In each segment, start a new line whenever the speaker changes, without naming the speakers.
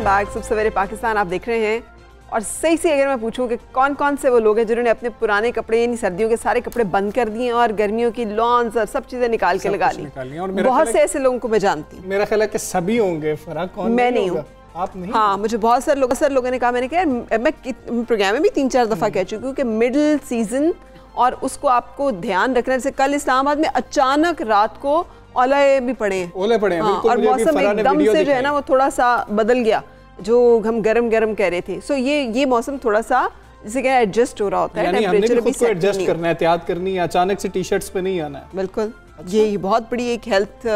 Welcome back. सबसे सवेरे पाकिस्तान आप देख रहे हैं। और सही से अगर मैं पूछूं कि कौन कौन से वो लोग हैं जिन्होंने अपने पुराने कपड़े यानी सर्दियों के सारे कपड़े बंद कर दिए और गर्मियों की लॉन्स और सब चीज़ें निकाल के लगा ली, बहुत से ऐसे लोगों को मैं जानती हूँ।
मेरा ख्याल है कि सभी होंगे, फराक कौन
मैं नहीं हूँ,
आप नहीं?
हाँ, मुझे बहुत सारे लोगों ने कहा, मैंने कहा मैं प्रोग्राम में भी 3-4 दफ़ा कह चुकी हूँ कि मिडिल सीजन और उसको आपको ध्यान रखना। जैसे कल इस्लामाबाद में अचानक रात को ओले भी पड़े हैं, और मौसम एकदम से जो है ना वो थोड़ा सा बदल गया, जो हम गरम कह रहे थे। सो ये मौसम थोड़ा सा जैसे क्या एडजस्ट हो रहा होता है, टेम्परेचर भी
खुद को एडजस्ट करना है, एहतियात करनी है, अचानक से टी शर्ट्स पे नहीं आना है।
बिल्कुल, ये बहुत बड़ी एक हेल्थ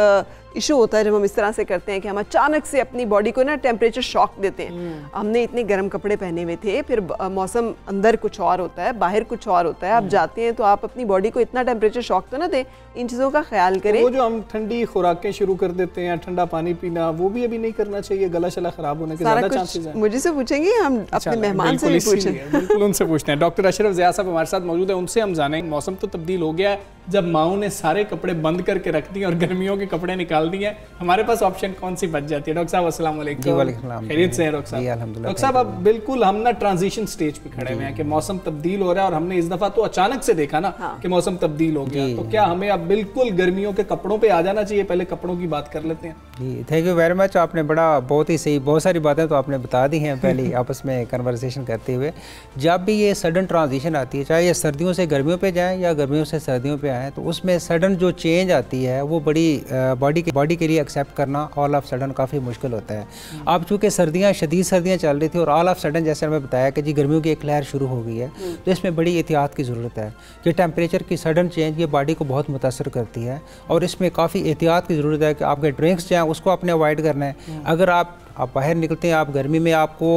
इशू होता है जब हम इस तरह से करते हैं कि हम अचानक से अपनी बॉडी को ना टेम्परेचर शॉक देते हैं। हमने इतने गर्म कपड़े पहने हुए थे, फिर मौसम अंदर कुछ और होता है, बाहर कुछ और होता है। आप जाते हैं तो आप अपनी बॉडी को इतना टेम्परेचर शॉक तो ना दें, इन चीज़ों का ख्याल करें।
वो जो हम ठंडी खुराकें शुरू कर देते हैं, ठंडा पानी पीना, वो भी अभी नहीं करना चाहिए, गला शला खराब होने के ज़्यादा चांसेस हैं।
मुझे से पूछेंगे, हम अपने मेहमान से भी पूछेंगे,
बिल्कुल उनसे पूछते हैं। डॉक्टर अशरफ ज़िया साहब हमारे साथ मौजूद है, उनसे हम जानेंगे। मौसम तो तब्दील हो गया है, जब माओ ने सारे कपड़े बंद करके रख दिए और गर्मियों के कपड़े निकाल दिए, हमारे पास ऑप्शन कौन सी बच जाती है? डॉक्टर साहब अस्सलाम वालेकुम, खैरियत से हैं डॉक्टर साहब? डॉक्टर साहब अब बिल्कुल हम ना ट्रांजिशन स्टेज पे खड़े हुए हैं कि मौसम तब्दील हो रहा है, और हमने इस दफा तो अचानक से देखा ना कि मौसम तब्दील हो गया, तो क्या हमें अब बिल्कुल गर्मियों के कपड़ों पे आ जाना चाहिए? पहले कपड़ों की बात कर लेते हैं।
जी, थैंक यू वेरी मच। आपने बहुत ही सही, बहुत सारी बातें तो आपने बता दी हैं पहले आपस में कन्वर्सेशन करते हुए। जब भी ये सडन ट्रांजिशन आती है, चाहे ये सर्दियों से गर्मियों पे जाए या गर्मियों से सर्दियों पे आए, तो उसमें सडन जो चेंज आती है वो बड़ी बॉडी के लिए एक्सेप्ट करना ऑल ऑफ सडन काफ़ी मुश्किल होता है। अब चूँकि शदीद सर्दियाँ चल रही थी और ऑल ऑफ सडन जैसे हमें बताया कि जी गर्मियों की एक लहर शुरू हो गई है, तो इसमें बड़ी एहतियात की ज़रूरत है कि टेम्परेचर की सडन चेंज ये बॉडी को बहुत मुतासर करती है, और इसमें काफ़ी एहतियात की ज़रूरत है कि आपके ड्रिंक्स जो हैं उसको आपने अवॉइड करना है। अगर आप बाहर निकलते हैं, आप गर्मी में आपको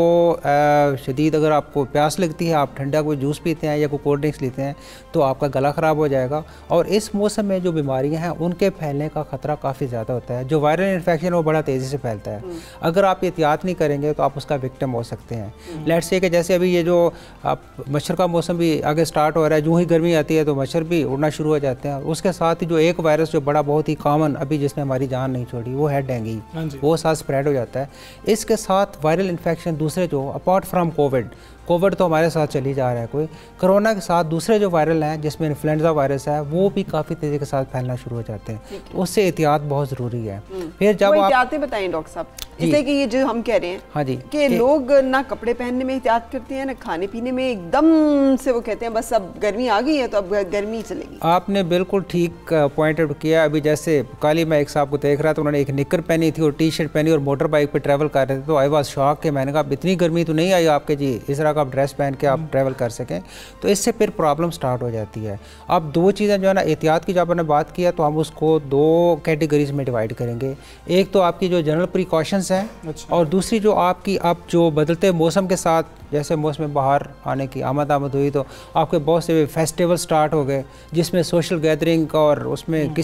शदीद अगर आपको प्यास लगती है, आप ठंडा कोई जूस पीते हैं या कोई कोल्ड ड्रिंक्स लेते हैं, तो आपका गला ख़राब हो जाएगा। और इस मौसम में जो बीमारियां हैं उनके फैलने का ख़तरा काफ़ी ज़्यादा होता है। जो वायरल इन्फेक्शन वो बड़ा तेज़ी से फैलता है। अगर आप एहतियात नहीं करेंगे तो आप उसका विक्टिम हो सकते हैं। लेट्स से कि जैसे अभी ये जो आप मच्छर का मौसम भी आगे स्टार्ट हो रहा है, जो ही गर्मी आती है तो मच्छर भी उड़ना शुरू हो जाते हैं। उसके साथ ही जो एक वायरस जो बड़ा बहुत ही कॉमन अभी जिसने हमारी जान नहीं छोड़ी, वो है डेंगू। वो साथ स्प्रेड हो जाता है। इसके साथ वायरल इन्फेक्शन दूसरे जो अपार्ट फ्राम कोविड तो हमारे साथ चली जा रहा है, कोई कोरोना के साथ दूसरे जो वायरल हैं जिसमें इन्फ्लुएंजा वायरस है, वो भी काफ़ी तेज़ी के साथ फैलना शुरू हो जाते हैं। तो उससे एहतियात बहुत ज़रूरी है। फिर जब आप
एहतियातें बताएं डॉक्टर साहब, जैसे कि ये जो हम कह रहे हैं,
हाँ जी,
कि लोग ना कपड़े पहनने में एहतियात करते हैं, ना खाने पीने में, एकदम से वो कहते हैं बस अब गर्मी आ गई है तो अब गर्मी चलेगी।
आपने बिल्कुल ठीक पॉइंट आउट किया। अभी जैसे कल ही मैं एक साहब को देख रहा था, उन्होंने एक निकर पहनी थी और टी शर्ट पहनी और मोटर बाइक पर ट्रैवल कर रहे थे, तो आई वाज शॉक कि मैंने कहा इतनी गर्मी तो नहीं आई आपके जी, इस तरह का आप ड्रेस पहन के आप ट्रैवल कर सकें। तो इससे फिर प्रॉब्लम स्टार्ट हो जाती है। अब दो चीज़ें जो है ना, एहतियात की जब आपने बात किया तो हम उसको दो कैटेगरीज में डिवाइड करेंगे। एक तो आपकी जो जनरल प्रिकॉशंस हैं, और दूसरी जो आपकी अब जो बदलते मौसम के साथ, जैसे मौसम बाहर आने की आमद हुई तो आपके बहुत से फेस्टिवल स्टार्ट हो गए जिसमें सोशल गैदरिंग और उसमें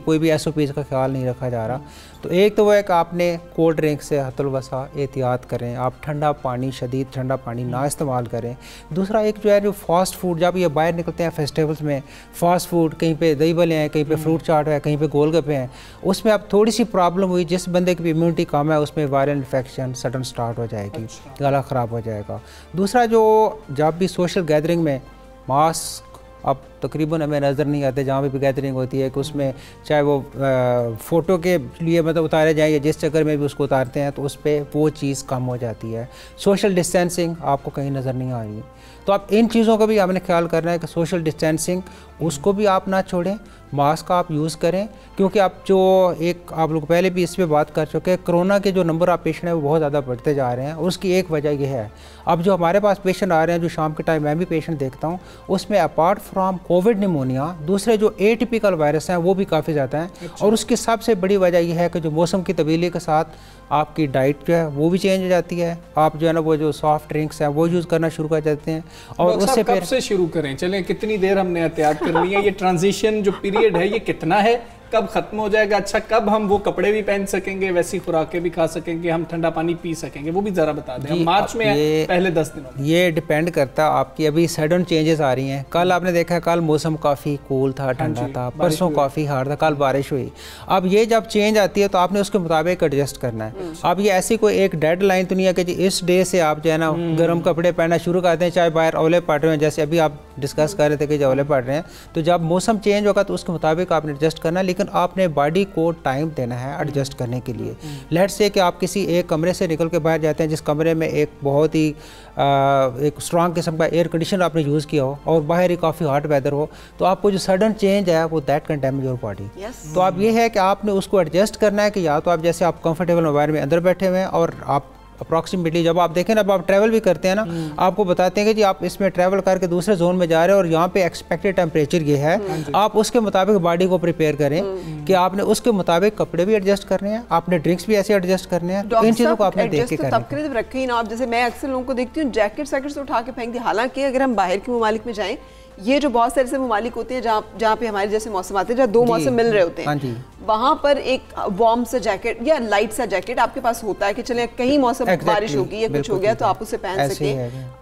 कोई भी SOPs का ख्याल नहीं रखा जा रहा। तो एक तो वो है कि आपने कोल्ड ड्रिंक से हतुल वसा एहतियात करें, आप ठंडा पानी, शदीद ठंडा पानी ना इस्तेमाल करें। दूसरा एक जो है जो फास्ट फूड, जब ये बाहर निकलते हैं फेस्टिवल्स में, फास्ट फूड कहीं पे दही भले हैं, कहीं पे फ्रूट चाट है, कहीं पे गोलगप्पे हैं, उसमें अब थोड़ी सी प्रॉब्लम हुई, जिस बंदे की इम्यूनिटी कम है उसमें वायरल इन्फेक्शन सडन स्टार्ट हो जाएगी, गला ख़राब हो जाएगा। दूसरा जो जब भी सोशल गैदरिंग में मास्क अब तकरीबन हमें नज़र नहीं आते, जहाँ भी गैदरिंग होती है कि उसमें चाहे वो फ़ोटो के लिए मतलब उतारे जाए या जिस चक्कर में भी उसको उतारते हैं, तो उस पर वो चीज़ कम हो जाती है। सोशल डिस्टेंसिंग आपको कहीं नज़र नहीं आ रही, तो आप इन चीज़ों का भी हमने ख्याल करना है कि सोशल डिस्टेंसिंग उसको भी आप ना छोड़ें, मास्क आप यूज़ करें। क्योंकि आप जो आप लोग पहले भी इस पर बात कर चुके हैं, कोरोना के जो नंबर आप पेशेंट हैं वो बहुत ज़्यादा बढ़ते जा रहे हैं, और उसकी एक वजह यह है, अब जो हमारे पास पेशेंट आ रहे हैं, जो शाम के टाइम मैं भी पेशेंट देखता हूँ, उसमें अपार्ट फ्राम कोविड निमोनिया दूसरे जो एटिपिकल वायरस हैं वो भी काफ़ी ज़्यादा हैं। और उसकी सबसे बड़ी वजह यह है कि जो मौसम की तब्दीली के साथ आपकी डाइट जो है वो भी चेंज हो जाती है। आप जो है ना वो जो सॉफ्ट ड्रिंक्स हैं वो यूज़ करना शुरू कर देते हैं, और उससे
कब से शुरू करें? चलें, कितनी देर हमने एहतियात करनी है? ये ट्रांजिशन जो पीरियड है ये कितना है? कब खत्म हो जाएगा, अच्छा कब हम वो कपड़े भी पहन सकेंगे, वैसी खुराकें भी खा सकेंगे, हम ठंडा पानी पी सकेंगे, वो भी जरा बता दें। हम मार्च में पहले 10 दिनों में
ये डिपेंड करता है आपकी, अभी सडन चेंजेस आ रही हैं। कल आपने देखा कल मौसम काफ़ी कूल था, ठंडा था, परसों काफ़ी हार्ड था, कल बारिश हुई। अब ये जब चेंज आती है तो आपने उसके मुताबिक एडजस्ट करना है। अब ये ऐसी कोई एक डेड लाइन तो नहीं है कि जी इस डे से आप जो है ना गर्म कपड़े पहनना शुरू करते हैं, चाहे बाहर ओले पड़ रहे हैं, जैसे अभी आप डिस्कस कर रहे थे कि जो ओले पड़ रहे हैं, तो जब मौसम चेंज होगा तो उसके मुताबिक आपने एडजस्ट करना है, लेकिन आपने बॉडी को टाइम देना है एडजस्ट करने के लिए। लेट्स से कि आप किसी एक कमरे से निकल के बाहर जाते हैं जिस कमरे में एक बहुत ही एक स्ट्रॉन्ग किस्म का एयर कंडीशनर आपने यूज़ किया हो और बाहर ही काफ़ी हॉट वेदर हो, तो आपको जो सडन चेंज है वो that can damage your body. तो अब ये है कि आपने उसको एडजस्ट करना है कि या तो आप जैसे आप कंफर्टेबल मोबाइल में अंदर बैठे हुए हैं और आप अप्रॉक्सीमेटली जब आप देखें ना, अब आप ट्रैवल भी करते हैं ना, आपको बताते हैं कि जी आप इसमें ट्रैवल करके दूसरे जोन में जा रहे हैं और यहाँ पे एक्सपेक्टेड टेम्परेचर ये है, आप उसके मुताबिक बॉडी को प्रिपेयर करें कि आपने उसके मुताबिक कपड़े भी एडजस्ट करने हैं, आपने ड्रिंक्स भी ऐसे एडजस्ट करने हैं। तो इन चीज़ों को आपने देख के करना है।
रखे ही ना आप, जैसे मैं अक्सर लोगों को देखती हूँ जैकेट वैकेट उठा के फेंक दी। हालांकि अगर हम बाहर के ममालिक में जाएं, ये जो बहुत सारे ऐसे ममालिक होते हैं जहाँ पे हमारे जैसे मौसम आते हैं, जहाँ दो मौसम मिल रहे होते हैं, वहाँ पर एक वार्म सा जैकेट या लाइट सा जैकेट आपके पास होता है कि चले कहीं मौसम बारिश होगी या कुछ हो गया तो आप उसे पहन सके।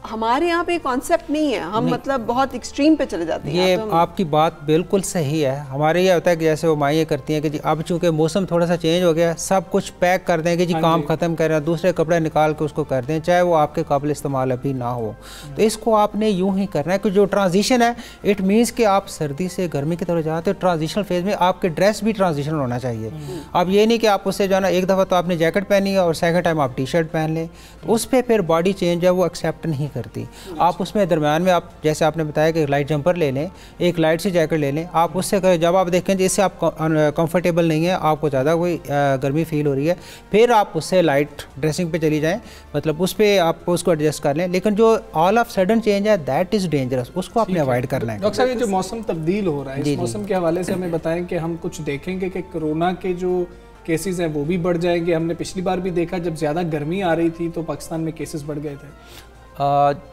हमारे यहाँ पे कॉन्सेप्ट नहीं है, हम मतलब बहुत एक्सट्रीम पे चले जाते हैं।
ये आपकी बात बिल्कुल सही है। हमारे ये होता है कि जैसे वो माँ ये करती हैं कि जी अब चूंकि मौसम थोड़ा सा चेंज हो गया, सब कुछ पैक कर दें कि जी काम खत्म कर रहे हैं, दूसरे कपड़े निकाल के उसको कर दें, चाहे वो आपके काबिल इस्तेमाल अभी ना हो। तो इसको आपने यूं ही करना है कि जो ट्रांजिशन है, इट मीन्स कि आप सर्दी से गर्मी की तरफ जाते हो, ट्रांजिशनल फेज में आपके ड्रेस भी ट्रांजिशनल होना चाहिए। अब ये नहीं कि आप उससे जो है ना एक दफ़ा तो आपने जैकेट पहनी है और सेकंड टाइम आप टी शर्ट पहन लें, तो उस पर फिर बॉडी चेंज है वो एक्सेप्ट नहीं करती। आप उसमें दरमियान में आप जैसे आपने बताया कि लाइट जंपर ले लें, एक लाइट सी जैकेट ले लें, आप उससे करें जब आप देखें जिससे आप कंफर्टेबल नहीं है, आपको ज़्यादा कोई गर्मी फील हो रही है, फिर आप उससे लाइट ड्रेसिंग पे चली जाएं, मतलब उस पर आप उसको एडजस्ट कर लें। लेकिन जो ऑल ऑफ सडन चेंज है दैट इज़ डेंजरस, उसको आपने अवॉइड करना है।
डॉक्टर साहब, ये जो मौसम तब्दील हो रहा है, इस मौसम के हवाले से हमें बताएं कि हम कुछ देखेंगे कि कोरोना के जो केसेस हैं वो भी बढ़ जाएंगे। हमने पिछली बार भी देखा जब ज़्यादा गर्मी आ रही थी तो पाकिस्तान में केसेस बढ़ गए थे।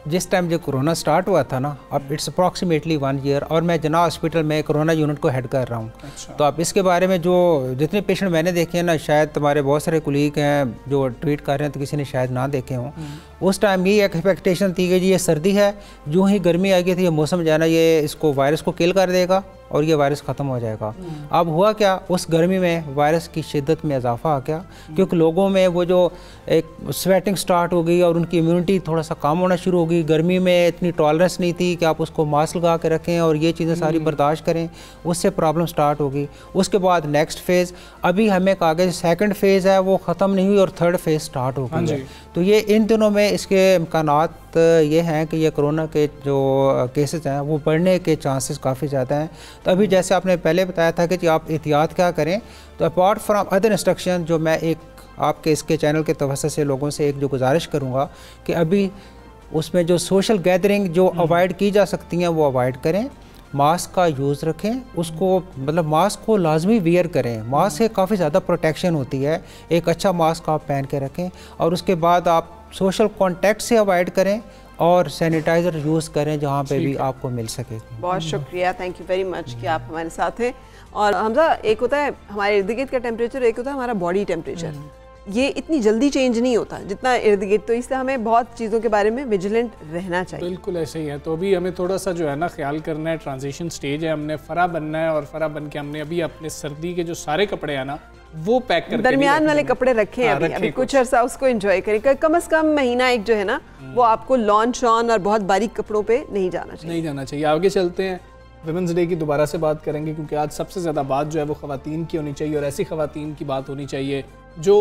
जिस टाइम जो कोरोना स्टार्ट हुआ था ना, अब इट्स अप्रॉक्सीमेटली 1 ईयर और मैं जना हॉस्पिटल में कोरोना यूनिट को हेड कर रहा हूँ। अच्छा। तो अब इसके बारे में जो जितने पेशेंट मैंने देखे हैं ना, शायद तुम्हारे बहुत सारे कुलीग हैं जो ट्रीट कर रहे हैं तो किसी ने शायद ना देखे हों। उस टाइम ये एक्सपेक्टेशन थी कि जी ये सर्दी है, यूँ ही गर्मी आ गई थी, ये मौसम जो है ना ये इसको वायरस को किल कर देगा और ये वायरस ख़त्म हो जाएगा। अब हुआ क्या, उस गर्मी में वायरस की शिद्दत में इजाफा आ गया, क्योंकि लोगों में वो जो एक स्वेटिंग स्टार्ट हो गई और उनकी इम्यूनिटी थोड़ा सा कम होना शुरू हो गई। गर्मी में इतनी टॉलरेंस नहीं थी कि आप उसको मास्क लगा के रखें और ये चीज़ें सारी बर्दाश्त करें, उससे प्रॉब्लम स्टार्ट हो गई। उसके बाद नेक्स्ट फेज़, अभी हमें कहा गया सेकंड फेज़ है वो ख़त्म नहीं हुई और थर्ड फेज़ स्टार्ट हो गई है। तो ये इन दिनों में इसके इम्कानात ये हैं कि ये कोरोना के जो केसेस हैं वो बढ़ने के चांसेस काफ़ी ज़्यादा हैं। तो अभी जैसे आपने पहले बताया था कि जी आप एहतियात क्या करें, तो अपार्ट फ्राम अदर इंस्ट्रक्शन जो मैं एक आपके इसके चैनल के तवज्जो से लोगों से एक जो गुजारिश करूँगा कि अभी उसमें जो सोशल गैदरिंग जो अवॉइड की जा सकती हैं वो अवॉइड करें, मास्क का यूज़ रखें, उसको मतलब मास्क को लाजमी वियर करें। मास्क से काफ़ी ज़्यादा प्रोटेक्शन होती है, एक अच्छा मास्क आप पहन के रखें और उसके बाद आप सोशल कॉन्टैक्ट से अवॉइड करें और सैनिटाइज़र यूज़ करें जहाँ पे भी आपको मिल सके।
बहुत शुक्रिया, थैंक यू वेरी मच कि आप हमारे साथ हैं। और हमजा, एक होता है हमारे इर्द गिर्द का टेम्परेचर, एक होता है हमारा बॉडी टेम्परेचर। ये इतनी जल्दी चेंज नहीं होता जितना इर्द गिर्द, तो इसलिए हमें बहुत चीज़ों के बारे में विजिलेंट रहना चाहिए।
बिल्कुल ऐसे ही है। तो अभी हमें थोड़ा सा जो है ना ख्याल करना है, ट्रांजिशन स्टेज है, हमने फरा बनना है और फरा बन के हमने अभी अपने सर्दी के जो सारे कपड़े हैं ना वो पैक करके
दरमियान वाले कपड़े रखे हैं, अभी कुछ अर्सा उसको एंजॉय करें। कम से कम महीना एक जो है ना वो आपको लॉन शॉन और बहुत बारीक कपड़ों पे नहीं जाना चाहिए।
आगे चलते हैं, वुमेंस डे की दोबारा से बात करेंगे क्योंकि आज सबसे ज़्यादा बात जो है वो ख़वातीन की होनी चाहिए और ऐसी ख़वातीन की बात होनी चाहिए जो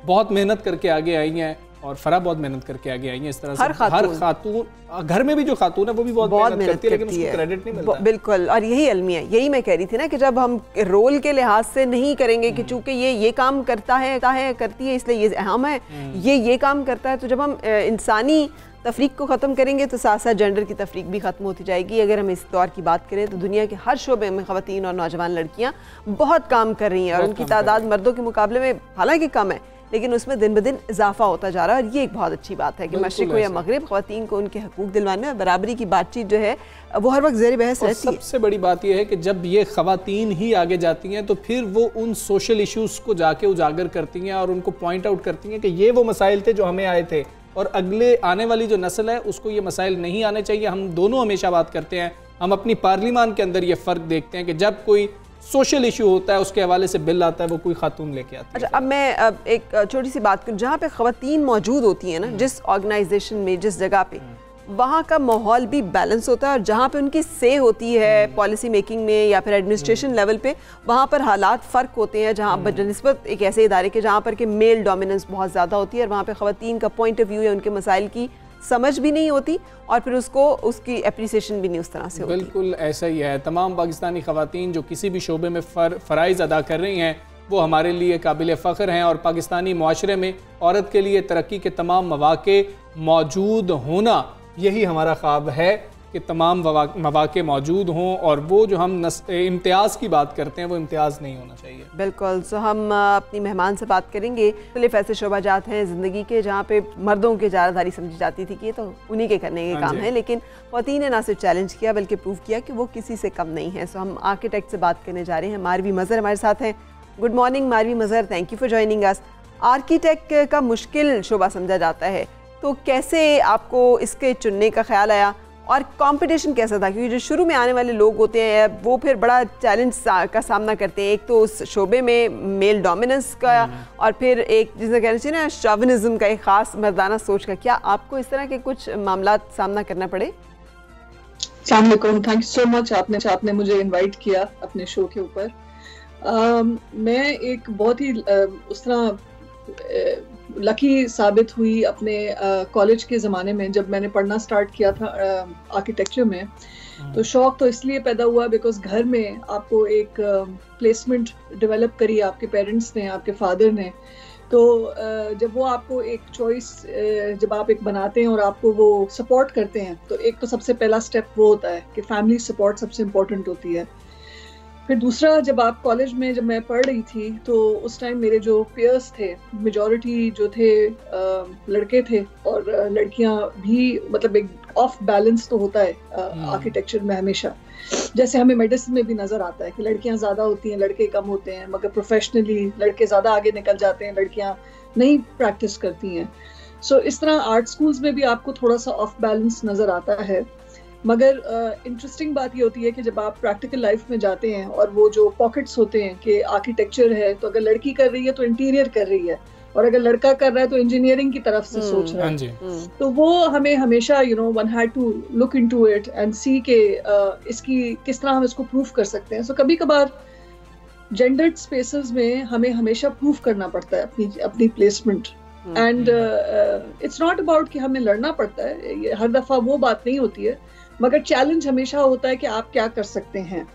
बहुत मेहनत करके आगे आई हैं और फरा बहुत मेहनत करके आगे आई हैं। इस तरह से हर खातून, घर में भी जो खातून है वो भी बहुत मेहनत करती है, लेकिन उसको क्रेडिट नहीं मिलता।
बिल्कुल, और यही अलमिया, यही मैं कह रही थी ना कि जब हम रोल के लिहाज से नहीं करेंगे कि चूंकि ये काम करता है करती है इसलिए ये अहम है, ये काम करता है, तो जब हम इंसानी तफरीक को ख़त्म करेंगे तो साथ साथ जेंडर की तफरीक भी ख़त्म होती जाएगी। अगर हम इस दौर की बात करें तो दुनिया के हर शोबे में ख़वातीन और नौजवान लड़कियाँ बहुत काम कर रही हैं और उनकी तादाद मर्दों के मुकाबले में हालांकि कम है, लेकिन उसमें दिन ब दिन इजाफा होता जा रहा है और ये एक बहुत अच्छी बात है कि मशरिक़ हो या मगरिब ख़वातीन को उनके हकूक़ दिलवाने और बराबरी की बातचीत जो है वो हर वक्त ज़ेर बहस रहती है।
सबसे बड़ी बात यह है कि जब ये ख़वातीन ही आगे जाती हैं तो फिर वो उन सोशल इश्यूज़ को जाके उजागर करती हैं और उनको पॉइंट आउट करती हैं कि ये वो मसाइल थे जो हमें आए थे और अगले आने वाली जो नस्ल है उसको ये मसाइल नहीं आने चाहिए। हम दोनों हमेशा बात करते हैं, हम अपनी पार्लिमान के अंदर ये फ़र्क देखते हैं कि जब कोई सोशल इशू होता है उसके हवाले से बिल आता है वो कोई खातून लेके आती है।
अच्छा, अब मैं एक छोटी सी बात करूँ, जहाँ पे ख़वातीन मौजूद होती हैं ना, जिस ऑर्गेनाइजेशन में, जिस जगह पे, वहाँ का माहौल भी बैलेंस होता है और जहाँ पे उनकी से होती है पॉलिसी मेकिंग में या फिर एडमिनिस्ट्रेशन लेवल पे, वहाँ पर हालात फ़र्क होते हैं जहाँ बनस्बत एक ऐसे इदारे के जहाँ पर कि मेल डोमिनेंस बहुत ज़्यादा होती है और वहाँ पे ख़वातीन का पॉइंट ऑफ व्यू या उनके मसाइल की समझ भी नहीं होती और फिर उसकी एप्रिसिएशन भी नहीं उस तरह से होती।
बिल्कुल ऐसा ही है। तमाम पाकिस्तानी ख़वातीन जो किसी भी शोबे में फ़राइज़ अदा कर रही हैं वो हमारे लिए काबिल फ़ख्र हैं और पाकिस्तानी मुआशरे में औरत के लिए तरक्की के तमाम मौक़े मौजूद होना, यही हमारा ख्वाब है कि तमाम मौक़े मौजूद हों और वो जो हम इम्तियाज़ की बात करते हैं वो इम्तियाज़ नहीं होना चाहिए।
बिल्कुल। सो हम अपनी मेहमान से बात करेंगे। मुख्तलिफ ऐसे शोबाजात हैं ज़िंदगी के जहाँ पे मर्दों की ज़्यादादारी समझी जाती थी कि ये तो उन्हीं के करने के काम है, लेकिन ख़वातीन ने ना सिर्फ चैलेंज किया बल्कि प्रूव किया कि वो किसी से कम नहीं है। सो हम आर्किटेक्ट से बात करने जा रहे हैं। मारवी मज़हर हमारे साथ हैं। Good morning Marvi Mazhar, thank you for joining us. Architect का मुश्किल शोबा समझा जाता है, तो कैसे आपको इसके चुनने का ख्याल आया और कंपटीशन कैसा था? क्योंकि जो शुरू में आने वाले लोग होते हैं वो फिर बड़ा चैलेंज का सामना करते हैं, एक तो उस शोबे में मेल डोमिनेंस का और फिर एक जिसे कहना चाहिए ना शॉविनिज्म का, एक ख़ास मर्दाना सोच का। क्या आपको इस तरह के कुछ मामला सामना करना पड़े?
अस्सलाम वालेकुम, थैंक यू सो मच, आपने मुझे इनवाइट किया अपने शो के ऊपर। मैं एक बहुत ही उस तरह लकी साबित हुई अपने कॉलेज के ज़माने में जब मैंने पढ़ना स्टार्ट किया था आर्किटेक्चर में। तो शौक तो इसलिए पैदा हुआ बिकॉज घर में आपको एक प्लेसमेंट डेवलप करी आपके पेरेंट्स ने, आपके फादर ने। तो जब वो आपको एक चॉइस जब आप एक बनाते हैं और आपको वो सपोर्ट करते हैं, तो एक तो सबसे पहला स्टेप वो होता है कि फैमिली सपोर्ट सबसे इम्पोर्टेंट होती है। फिर दूसरा, जब आप कॉलेज में जब मैं पढ़ रही थी तो उस टाइम मेरे जो पेयर्स थे, मेजॉरिटी जो थे लड़के थे और लड़कियां भी, मतलब एक ऑफ बैलेंस तो होता है आर्किटेक्चर में हमेशा, जैसे हमें मेडिसिन में भी नज़र आता है कि लड़कियां ज़्यादा होती हैं, लड़के कम होते हैं, मगर प्रोफेशनली लड़के ज़्यादा आगे निकल जाते हैं, लड़कियां नहीं प्रैक्टिस करती हैं। सो इस तरह आर्ट स्कूल्स में भी आपको थोड़ा सा ऑफ बैलेंस नज़र आता है। मगर इंटरेस्टिंग बात ये होती है कि जब आप प्रैक्टिकल लाइफ में जाते हैं और वो जो पॉकेट्स होते हैं कि आर्किटेक्चर है तो अगर लड़की कर रही है तो इंटीरियर कर रही है और अगर लड़का कर रहा है तो इंजीनियरिंग की तरफ से सोच रहा है, तो वो हमें हमेशा one had to look into it and see के इसकी किस तरह हम इसको प्रूफ कर सकते हैं। सो कभी कभार जेंडर्ड स्पेसेस में हमें हमेशा प्रूफ करना पड़ता है अपनी placement. And it's not about कि हमें लड़ना पड़ता है, हर दफा वो बात नहीं होती है, मगर चैलेंज हमेशा होता है कि आप क्या कर सकते हैं।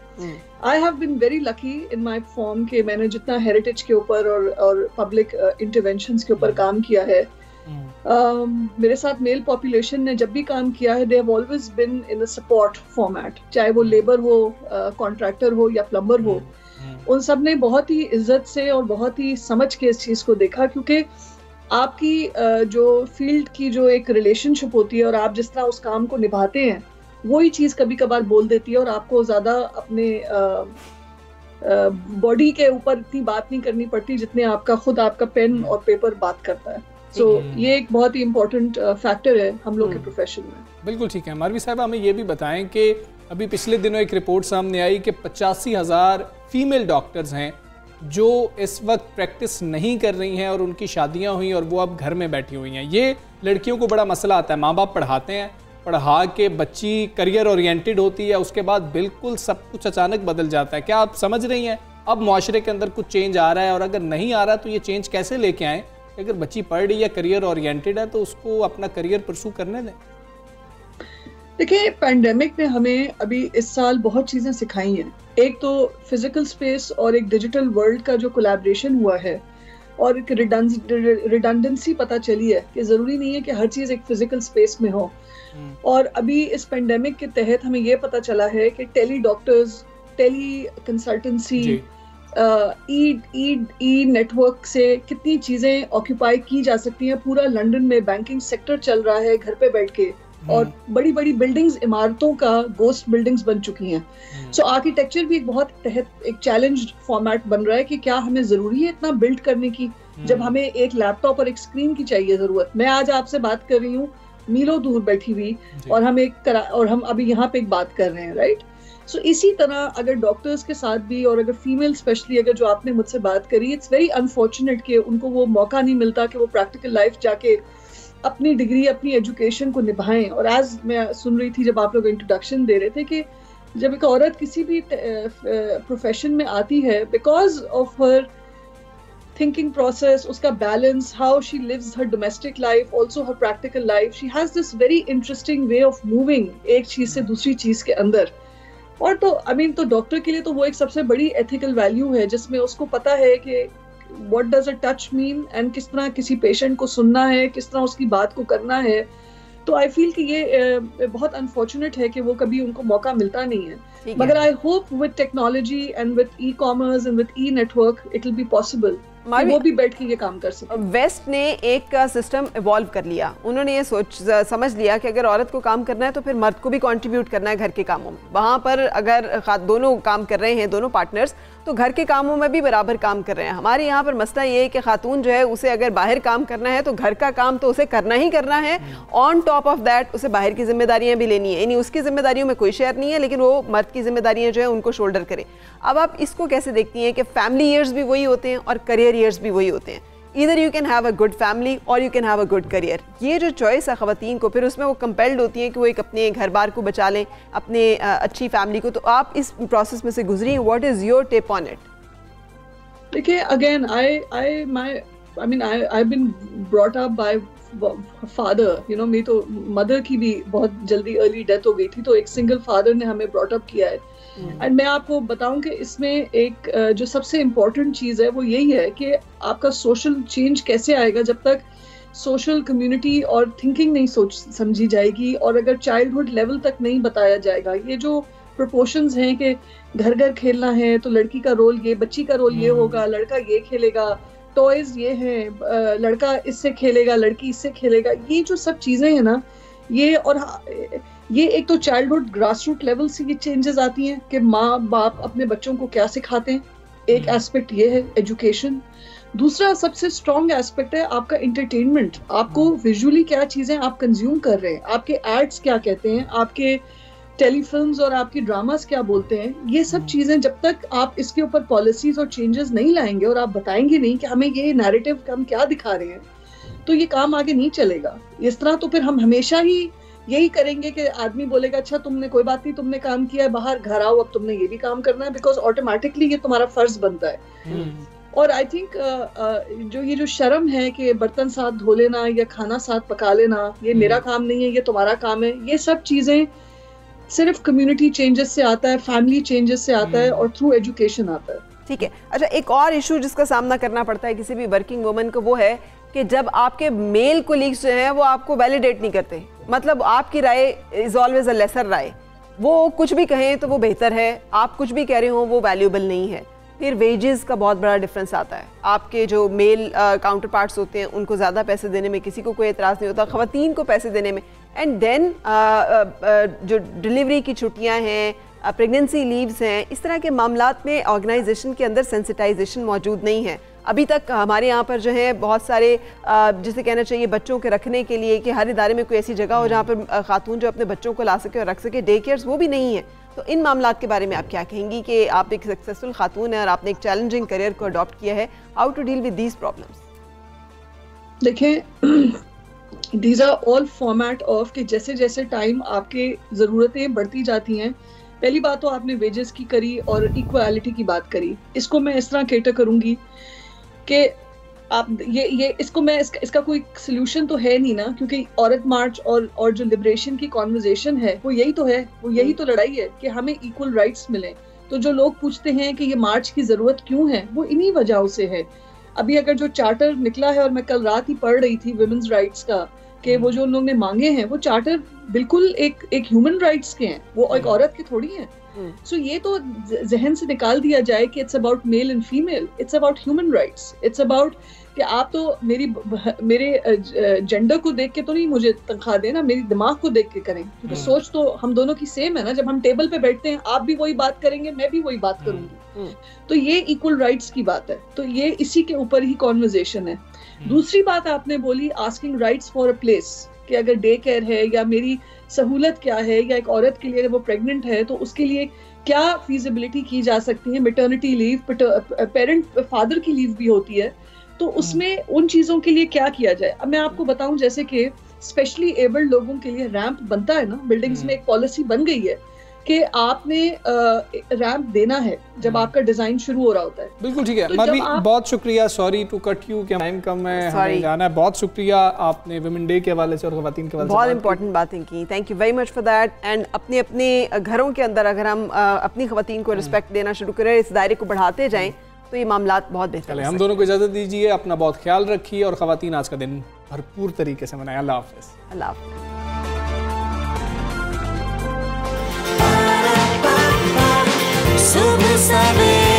I have been very lucky in my form कि मैंने जितना हेरिटेज के ऊपर और पब्लिक इंटरवेंशंस के ऊपर काम किया है, मेरे साथ मेल पॉपुलेशन ने जब भी काम किया है, they have always been in a support format, चाहे वो लेबर हो, कॉन्ट्रैक्टर हो या प्लम्बर हो, उन सब ने बहुत ही इज्जत से और बहुत ही समझ के इस चीज को देखा। क्योंकि आपकी जो फील्ड की जो एक रिलेशनशिप होती है और आप जिस तरह उस काम को निभाते हैं, वही चीज़ कभी कभार बोल देती है और आपको ज़्यादा अपने बॉडी के ऊपर इतनी बात नहीं करनी पड़ती जितने आपका पेन और पेपर बात करता है। सो ये एक बहुत ही इम्पोर्टेंट फैक्टर है हम लोग के प्रोफेशन में।
बिल्कुल ठीक है। मारवी साहब, हमें ये भी बताएं कि अभी पिछले दिनों एक रिपोर्ट सामने आई कि 85,000 फीमेल डॉक्टर्स हैं जो इस वक्त प्रैक्टिस नहीं कर रही हैं और उनकी शादियां हुई और वो अब घर में बैठी हुई हैं। ये लड़कियों को बड़ा मसला आता है। माँ बाप पढ़ाते हैं, पढ़ा के बच्ची करियर ओरिएंटेड होती है, उसके बाद बिल्कुल सब कुछ अचानक बदल जाता है। क्या आप समझ रही हैं अब मुआशरे के अंदर कुछ चेंज आ रहा है, और अगर नहीं आ रहा तो ये चेंज कैसे लेके आएँ? अगर बच्ची पढ़ रही है, करियर ओरिएंटेड है, तो उसको अपना करियर परसू करने दें।
देखिए, पैंडेमिक ने हमें अभी इस साल बहुत चीज़ें सिखाई हैं। एक तो फिजिकल स्पेस और एक डिजिटल वर्ल्ड का जो कोलैबोरेशन हुआ है और एक रिडंडेंसी पता चली है कि ज़रूरी नहीं है कि हर चीज़ एक फिजिकल स्पेस में हो। और अभी इस पेंडेमिक के तहत हमें ये पता चला है कि टेली डॉक्टर्स, टेली कंसल्टेंसी ई नेटवर्क से कितनी चीजें ऑक्यूपाई की जा सकती हैं। पूरा लंदन में बैंकिंग सेक्टर चल रहा है घर पे बैठ के, और बड़ी बड़ी बिल्डिंग्स, इमारतों का गोस्ट बिल्डिंग्स बन चुकी हैं। सो आर्किटेक्चर भी एक बहुत एक चैलेंज फॉर्मेट बन रहा है कि क्या हमें जरूरी है इतना बिल्ड करने की, जब हमें एक लैपटॉप और एक स्क्रीन की चाहिए जरूरत। मैं आज आपसे बात कर रही हूँ मीलों दूर बैठी हुई, और हम अभी यहाँ पे एक बात कर रहे हैं, राइट। सो इसी तरह अगर डॉक्टर्स के साथ भी, और अगर फीमेल स्पेशली, अगर जो आपने मुझसे बात करी, इट्स वेरी अनफॉर्चुनेट कि उनको वो मौका नहीं मिलता कि वो प्रैक्टिकल लाइफ जाके अपनी डिग्री, अपनी एजुकेशन को निभाएं। और आज मैं सुन रही थी जब आप लोग इंट्रोडक्शन दे रहे थे कि जब एक औरत किसी भी प्रोफेशन में आती है, because of her thinking process, उसका balance, how she lives her domestic life, also her practical life, she has this very interesting way of moving एक चीज से दूसरी चीज के अंदर। और तो तो डॉक्टर के लिए तो वो एक सबसे बड़ी ethical value है, जिसमें उसको पता है कि what does a touch mean, and किस तरह किसी पेशेंट को सुनना है, किस तरह उसकी बात को करना है। तो आई फील कि ये बहुत अनफॉर्चुनेट है कि वो कभी उनको मौका मिलता नहीं है। मगर I hope with technology and with e commerce and with E network it will be possible, वो भी बैठ के ये काम कर सकते।
वेस्ट ने एक सिस्टम इवॉल्व कर लिया, उन्होंने ये समझ लिया कि अगर औरत को काम करना है तो फिर मर्द को भी कंट्रीब्यूट करना है घर के कामों में। वहाँ पर अगर दोनों काम कर रहे हैं, दोनों पार्टनर्स, तो घर के कामों में भी बराबर काम कर रहे हैं। हमारे यहाँ पर मसला ये है कि खातून जो है उसे अगर बाहर काम करना है तो घर का काम तो उसे करना ही करना है, ऑन टॉप ऑफ दैट उसे बाहर की जिम्मेदारियाँ भी लेनी है। यानी उसकी जिम्मेदारियों में कोई शेयर नहीं है, लेकिन वो मर्द की जिम्मेदारियाँ जो है उनको शोल्डर करे। अब आप इसको कैसे देखती हैं कि फैमिली ईयर्स भी वही होते हैं और करियर ईयर्स भी वही होते हैं। Either you can have a good family or you can have a good career। ये जो चॉइस है ख़वातीन को, फिर उसमें वो कंपेल्ड होती हैं कि वो एक अपने घर बार को बचा लें, अपने अच्छी फैमिली को। तो आप इस प्रोसेस में से गुजरी हैं, what is your take on it?
देखिए, again I been brought up by father, you know, मेरी तो मदर की भी बहुत जल्दी अर्ली डेथ हो गई थी, तो एक सिंगल फादर ने हमें ब्रॉट अप किया है। एंड मैं आपको बताऊं कि इसमें एक जो सबसे इम्पोर्टेंट चीज़ है वो यही है कि आपका सोशल चेंज कैसे आएगा जब तक सोशल कम्युनिटी और थिंकिंग नहीं समझी जाएगी, और अगर चाइल्डहुड लेवल तक नहीं बताया जाएगा। ये जो प्रोपोर्शंस हैं कि घर घर खेलना है तो लड़की का रोल ये, बच्ची का रोल ये होगा, लड़का ये खेलेगा, टॉयज ये हैं, लड़का इससे खेलेगा, लड़की इससे खेलेगा, ये जो सब चीज़ें हैं ना, ये एक तो चाइल्डहुड ग्रासरूट लेवल से ये चेंजेस आती हैं कि माँ बाप अपने बच्चों को क्या सिखाते हैं। एक एस्पेक्ट ये है एजुकेशन। दूसरा सबसे स्ट्रॉन्ग एस्पेक्ट है आपका एंटरटेनमेंट। आपको विजुअली क्या चीज़ें आप कंज्यूम कर रहे हैं, आपके एड्स क्या कहते हैं, आपके टेलीफिल्म्स और आपकी ड्रामास क्या बोलते हैं। ये सब चीज़ें जब तक आप इसके ऊपर पॉलिसीज और चेंजेस नहीं लाएंगे और आप बताएंगे नहीं कि हमें ये नैरेटिव हम क्या दिखा रहे हैं, तो ये काम आगे नहीं चलेगा। इस तरह तो फिर हम हमेशा ही यही करेंगे कि आदमी बोलेगा अच्छा तुमने, कोई बात नहीं, तुमने काम किया है बाहर, घर आओ अब तुमने ये भी काम करना है, बिकॉज ऑटोमेटिकली ये तुम्हारा फर्ज बनता है। और आई थिंक ये जो शर्म है कि बर्तन साथ धो लेना या खाना साथ पका लेना, ये मेरा काम नहीं है, ये तुम्हारा काम है, ये सब चीजें सिर्फ कम्युनिटी चेंजेस से आता है, फैमिली चेंजेस से आता है, और थ्रू एजुकेशन आता है।
ठीक है। अच्छा, एक और इशू जिसका सामना करना पड़ता है किसी भी वर्किंग वुमन को, वो है कि जब आपके मेल कोलीग्स जो हैं वो आपको वैलिडेट नहीं करते, मतलब आपकी राय इज ऑलवेज अ लेसर राय। वो कुछ भी कहें तो वो बेहतर है, आप कुछ भी कह रहे हो वो वैल्यूएबल नहीं है। फिर वेजेस का बहुत बड़ा डिफरेंस आता है। आपके जो मेल काउंटर पार्ट्स होते हैं उनको ज़्यादा पैसे देने में किसी को कोई एतराज़ नहीं होता, ख़वातीन को पैसे देने में। एंड देन जो डिलीवरी की छुट्टियां हैं, प्रेगनेंसी लीव्स हैं, इस तरह के मामलात में ऑर्गेनाइजेशन के अंदर सेंसिटाइजेशन मौजूद नहीं है। अभी तक हमारे यहाँ पर जो है बहुत सारे जिसे कहना चाहिए बच्चों के रखने के लिए कि हर इदारे में कोई ऐसी जगह हो जहाँ पर खातून जो अपने बच्चों को ला सके और रख सके, डे केयर्स वो भी नहीं है। तो इन मामलात के बारे में आप क्या कहेंगी कि आप एक सक्सेसफुल खातून हैं और आपने एक चैलेंजिंग करियर को अडॉप्ट किया है, how to deal with these problems?
देखें, these are all format of कि जैसे जैसे टाइम आपके ज़रूरतें बढ़ती जाती हैं। पहली बात तो आपने वेजेस की करी और इक्वालिटी की बात करी, इसको मैं इस तरह केटर करूँगी कि आप इसको मैं इसका कोई सलूशन तो है नहीं ना, क्योंकि औरत मार्च और जो लिबरेशन की कॉन्वर्जेशन है वो यही तो है, वो यही तो लड़ाई है कि हमें इक्वल राइट्स मिले। तो जो लोग पूछते हैं कि ये मार्च की ज़रूरत क्यों है, वो इन्हीं वजहों से है। अभी अगर जो चार्टर निकला है, और मैं कल रात ही पढ़ रही थी विमेंस राइट्स का, कि वो जो उन लोगों ने मांगे हैं वो चार्टर बिल्कुल एक ह्यूमन राइट्स के हैं, वो एक औरत के थोड़ी हैं। सो ये तो जहन से निकाल दिया जाए कि it's about male and female, it's about human rights, it's about कि आप तो मेरे जेंडर को देख के तो नहीं मुझे तनख्वाह देना, मेरी दिमाग को देख के करें, क्योंकि सोच तो हम दोनों की सेम है ना। जब हम टेबल पे बैठते हैं आप भी वही बात करेंगे, मैं भी वही बात करूंगी, तो ये इक्वल राइट्स की बात है। तो ये इसी के ऊपर ही कॉन्वर्जेशन है। दूसरी बात आपने बोली asking rights for a place, कि अगर डे केयर है या मेरी सहूलत क्या है, या एक औरत के लिए अगर वो प्रेग्नेंट है तो उसके लिए क्या फीजिबिलिटी की जा सकती है। मैटरनिटी लीव, पेरेंट फादर की लीव भी होती है, तो उसमें उन चीज़ों के लिए क्या किया जाए। अब मैं आपको बताऊं, जैसे कि स्पेशली एबल्ड लोगों के लिए रैंप बनता है ना, बिल्डिंग्स में एक पॉलिसी बन गई है कि आपने रैंप देना है जब आपका डिजाइन शुरू हो रहा होता है।
बिल्कुल ठीक है। तो मधु, बहुत शुक्रिया, सॉरी टू कट यू, कि टाइम कम है, हमें जाना है। बहुत शुक्रिया, आपने वुमेन डे के हवाले से और ख़वातीन के हवाले से बहुत इंपॉर्टेंट बातें की।
Thank you very much for that. And अपने अपने घरों के अंदर अगर हम अपनी ख़वातीन को रिस्पेक्ट देना शुरू करें, इस दायरे को बढ़ाते जाएं, तो ये मामलात बहुत बेहतर है।
हम दोनों को इजाज़त दीजिए, अपना बहुत ख्याल रखिए, और ख़वातीन आज का दिन भरपूर तरीके से मनाएं। अल्लाह हाफ़िज़।
अल्लाह हाफ़िज़।
सुबह सवेरे